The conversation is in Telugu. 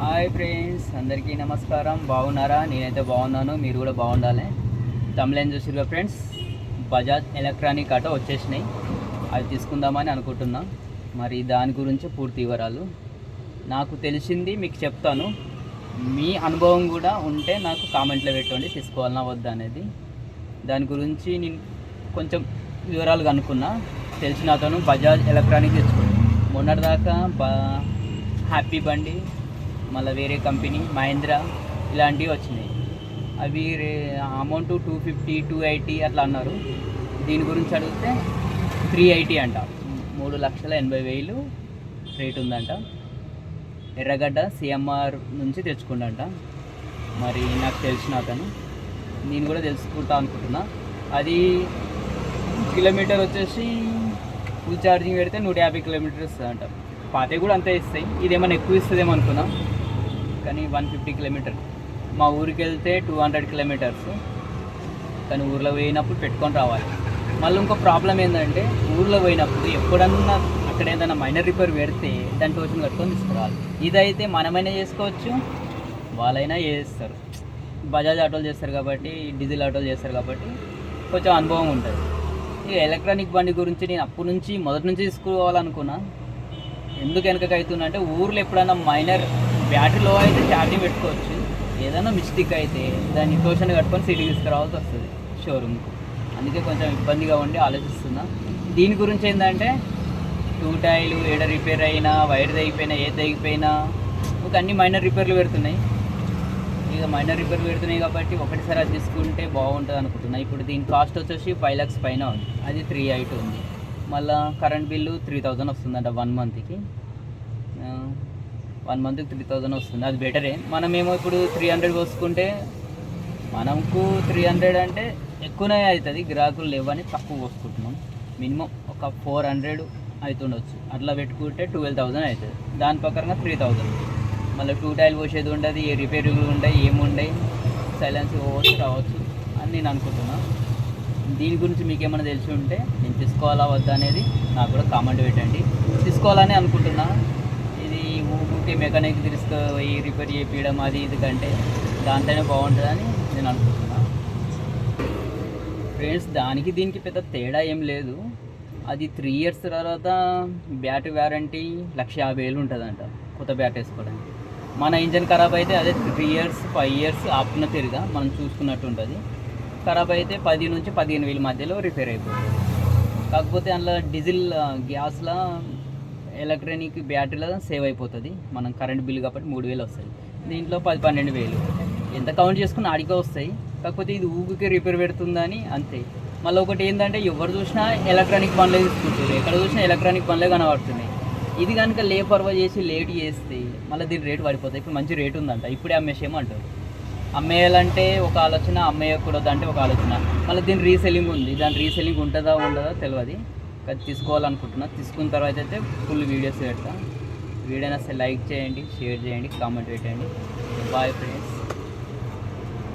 హాయ్ ఫ్రెండ్స్, అందరికీ నమస్కారం. బాగున్నారా? నేనైతే బాగున్నాను, మీరు కూడా బాగుండాలి. తమిళన్ చూసిరుగా ఫ్రెండ్స్, బజాజ్ ఎలక్ట్రానిక్ ఆటో వచ్చేసినాయి. అది తీసుకుందామని అనుకుంటున్నా. మరి దాని గురించి పూర్తి వివరాలు నాకు తెలిసింది మీకు చెప్తాను. మీ అనుభవం కూడా ఉంటే నాకు కామెంట్లో పెట్టండి, తీసుకోవాలన్నా వద్దా అనేది. దాని గురించి నేను కొంచెం వివరాలు కనుక్కున్నా. తెలిసిన అతను బజాజ్ ఎలక్ట్రానిక్ తెచ్చుకున్నాను. మొన్నటిదాకా హ్యాపీ బండి, మళ్ళీ వేరే కంపెనీ మహేంద్ర ఇలాంటివి వచ్చినాయి. అవి అమౌంట్ 250 280 అట్లా అన్నారు. దీని గురించి అడిగితే 380 అంట. 3,80,000 రేట్ ఉందంట. ఎర్రగడ్డ సిఎంఆర్ నుంచి తెచ్చుకుండంట. మరి నాకు తెలిసిన అతను, నేను కూడా తెలుసుకుంటా అనుకుంటున్నా. అది కిలోమీటర్ వచ్చేసి ఫుల్ ఛార్జింగ్ పెడితే 150 కిలోమీటర్స్ అంట. పాతే కూడా అంతే ఇస్తాయి. ఇదేమైనా ఎక్కువ ఇస్తుందేమో అనుకున్నా, కానీ 150 కిలోమీటర్. మా ఊరికి వెళ్తే 200 కిలోమీటర్స్. కానీ ఊర్లో పోయినప్పుడు పెట్టుకొని రావాలి. మళ్ళీ ఇంకో ప్రాబ్లం ఏంటంటే, ఊర్లో పోయినప్పుడు ఎప్పుడన్నా అక్కడ ఏదైనా మైనర్ రిపేర్ పెడితే దాని టోషన్ కట్టుకొని తీసుకురావాలి. ఇదైతే మనమైనా చేసుకోవచ్చు, వాళ్ళైనా చేస్తారు. బజాజ్ ఆటోలు చేస్తారు కాబట్టి, డీజిల్ ఆటోలు చేస్తారు కాబట్టి కొంచెం అనుభవం ఉంటుంది. ఈ ఎలక్ట్రానిక్ బండి గురించి నేను మొదటి నుంచి తీసుకోవాలనుకున్నా. ఎందుకు వెనకకి అవుతున్నా అంటే, ఊర్లో ఎప్పుడైనా మైనర్ బ్యాటరీలో అయితే ఛార్జింగ్ పెట్టుకోవచ్చు. ఏదైనా మిస్టేక్ అయితే దాన్ని టోషన్ కట్టుకొని సిటీ తీసుకురావాల్సి వస్తుంది షోరూమ్కి. అందుకే కొంచెం ఇబ్బందిగా ఉండి ఆలోచిస్తున్నా. దీని గురించి ఏంటంటే, టూ టైర్లు ఏడ రిపేర్ అయినా, వైర్ తెగిపోయినా, ఏది తెగిపోయినా ఒక అన్ని మైనర్ రిపేర్లు పెడుతున్నాయి. ఇక మైనర్ రిపేర్లు పెడుతున్నాయి కాబట్టి ఒకటిసారి అది తీసుకుంటే బాగుంటుంది అనుకుంటున్నా. ఇప్పుడు దీని కాస్ట్ వచ్చేసి 5 lakhs పైన ఉంది. అది 380 ఉంది. మళ్ళీ కరెంట్ బిల్లు 3000 వస్తుందంట 1 monthకి. 1 monthకి 3000 వస్తుంది. అది బెటరే. మనమేమో ఇప్పుడు 300 పోసుకుంటే, మనకు 300 అంటే ఎక్కువనే అవుతుంది. గిరాకులు లేవని తక్కువ పోసుకుంటున్నాం. మినిమం ఒక 400 అవుతుండొచ్చు. అట్లా పెట్టుకుంటే 12,000 అవుతుంది. దాని ప్రకారంగా 3000. మళ్ళీ 2 టైర్లు పోసేది ఉండదు, ఏ రిపేర్లు ఉంటాయి, ఏముండయి, సైలెన్స్ పోవచ్చు రావచ్చు అని నేను అనుకుంటున్నా. దీని గురించి మీకేమైనా తెలిసి ఉంటే నేను తీసుకోవాలా వద్దా అనేది నాకు కూడా కామెంట్ పెట్టండి. తీసుకోవాలని అనుకుంటున్నా. ఇది ఊరికే మెకానిక్ తీసుకుపోయి రిపేర్ చేయించడం అది ఇది కంటే దాంతోనే బాగుంటుందని నేను అనుకుంటున్నా. ఫ్రెండ్స్, దానికి దీనికి పెద్ద తేడా ఏం లేదు. అది 3 years తర్వాత బ్యాటరీ వారంటీ 1,50,000 ఉంటుందంట కొత్త బ్యాటరీ వేసుకోవడానికి. మన ఇంజన్ ఖరాబ్ అయితే అదే 3 years 5 years ఆపున తిరిగా మనం చూసుకున్నట్టు ఉంటుంది. ఖరాబ్ అయితే 10 నుంచి 15,000 మధ్యలో రిపేర్ అయిపోతుంది. కాకపోతే అందులో డీజిల్ గ్యాస్లో ఎలక్ట్రానిక్ బ్యాటరీలో సేవ్ అయిపోతుంది. మనం కరెంట్ బిల్ కాబట్టి 3,000 వస్తాయి. దీంట్లో 10-12,000 ఎంత కౌంట్ చేసుకుని ఆడికే వస్తాయి. కాకపోతే ఇది ఊరికే రిపేర్ పెడుతుందని అంతే. మళ్ళీ ఒకటి ఏంటంటే, ఎవరు చూసినా ఎలక్ట్రానిక్ బండ్లే తీసుకుంటారు. ఎక్కడ చూసినా ఎలక్ట్రానిక్ బండ్లే కనబడుతున్నాయి. ఇది కనుక లేట్ చేస్తే మళ్ళీ దీని రేటు పడిపోతాయి. ఇప్పుడు మంచి రేటు ఉందంట, ఇప్పుడే అమ్మేసేయమంటారు. అమ్మేయాలంటే ఒక ఆలోచన, అమ్మేయకూడదు అంటే ఒక ఆలోచన. మళ్ళీ దీని రీసెల్లింగ్ ఉంది. దాని రీసెల్లింగ్ ఉంటుందా ఉండదో తెలియదు. కానీ తీసుకోవాలనుకుంటున్నా. తీసుకున్న తర్వాత అయితే ఫుల్ వీడియోస్ పెడతా. వీడియోని అసలు లైక్ చేయండి, షేర్ చేయండి, కామెంట్ పెట్టండి. Bye friends.